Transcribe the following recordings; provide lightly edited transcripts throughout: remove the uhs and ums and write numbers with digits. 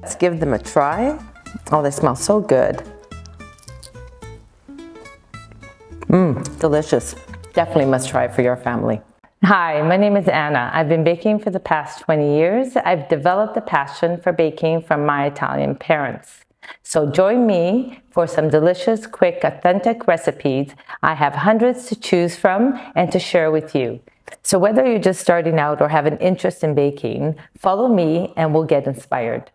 Let's give them a try. Oh, they smell so good. Delicious. Definitely must try for your family. Hi, my name is Anna. I've been baking for the past 20 years. I've developed a passion for baking from my Italian parents. So join me for some delicious, quick, authentic recipes. I have hundreds to choose from and to share with you. So whether you're just starting out or have an interest in baking, follow me and we'll get inspired.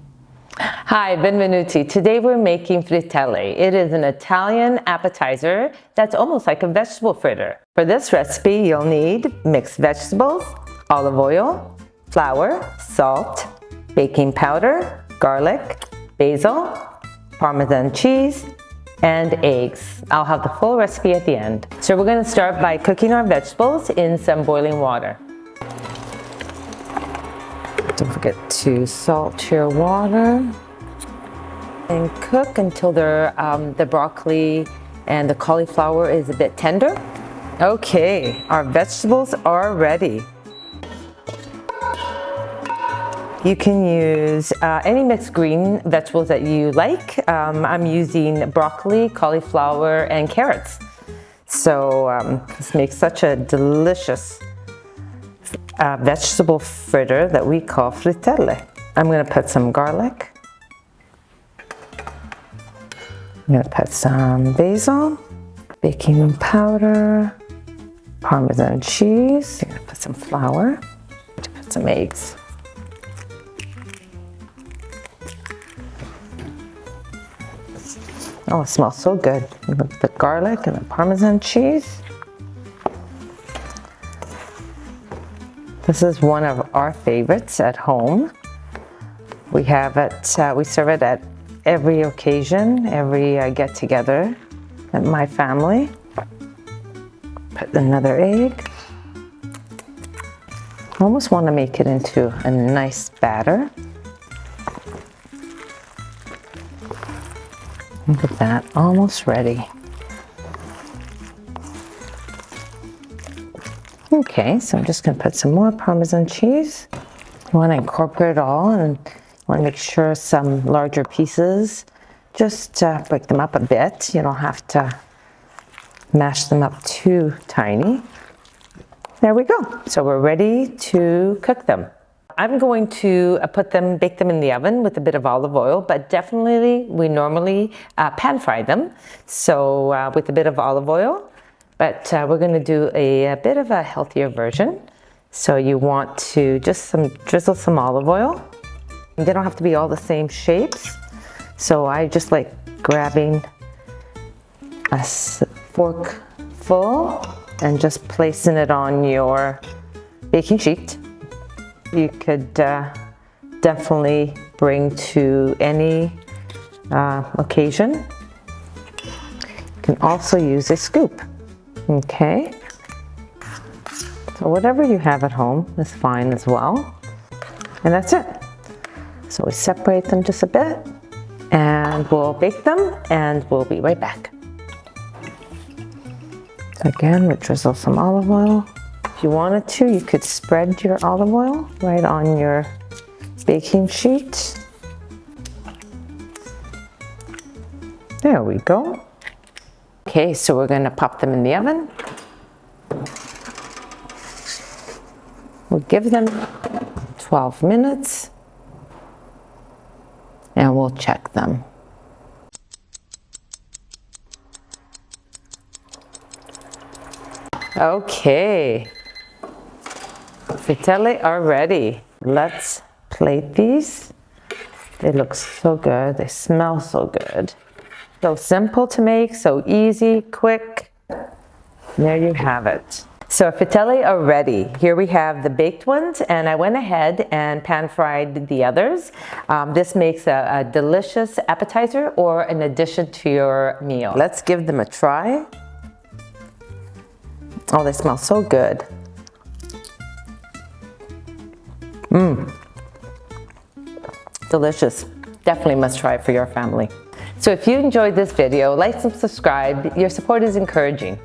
Hi, benvenuti. Today we're making frittelle. It is an Italian appetizer that's almost like a vegetable fritter. For this recipe, you'll need mixed vegetables, olive oil, flour, salt, baking powder, garlic, basil, Parmesan cheese, and eggs. I'll have the full recipe at the end. So we're going to start by cooking our vegetables in some boiling water. Don't forget to salt your water and cook until the broccoli and the cauliflower is a bit tender. Okay, our vegetables are ready. You can use any mixed green vegetables that you like. I'm using broccoli, cauliflower, and carrots. So this makes such a delicious vegetable fritter that we call frittelle. I'm going to put some garlic. I'm going to put some basil, baking powder, Parmesan cheese. I'm going to put some flour, put some eggs. Oh, it smells so good. The garlic and the Parmesan cheese. This is one of our favorites at home. We have it, we serve it at every occasion, every get-together at my family. Put another egg. I almost want to make it into a nice batter. Look at that, almost ready. Okay, so I'm just going to put some more Parmesan cheese. You want to incorporate it all and you want to make sure some larger pieces, just break them up a bit. You don't have to mash them up too tiny. There we go. So we're ready to cook them. I'm going to bake them in the oven with a bit of olive oil, but definitely we normally pan fry them. So with a bit of olive oil. But we're going to do a bit of a healthier version. So you want to just drizzle some olive oil. They don't have to be all the same shapes. So I just like grabbing a fork full and just placing it on your baking sheet. You could definitely bring to any occasion. You can also use a scoop. Okay, so whatever you have at home is fine as well. And that's it. So we separate them just a bit and we'll bake them and we'll be right back. So again, we drizzle some olive oil. If you wanted to, you could spread your olive oil right on your baking sheet. There we go. Okay, so we're going to pop them in the oven. We'll give them 12 minutes and we'll check them. Okay, frittelle are ready. Let's plate these. They look so good. They smell so good. So simple to make, so easy, quick. There you have it. So frittelle are ready. Here we have the baked ones, and I went ahead and pan fried the others. This makes a delicious appetizer or an addition to your meal. Let's give them a try. Oh, they smell so good. Delicious. Definitely must try for your family. So if you enjoyed this video, like and subscribe. Your support is encouraging.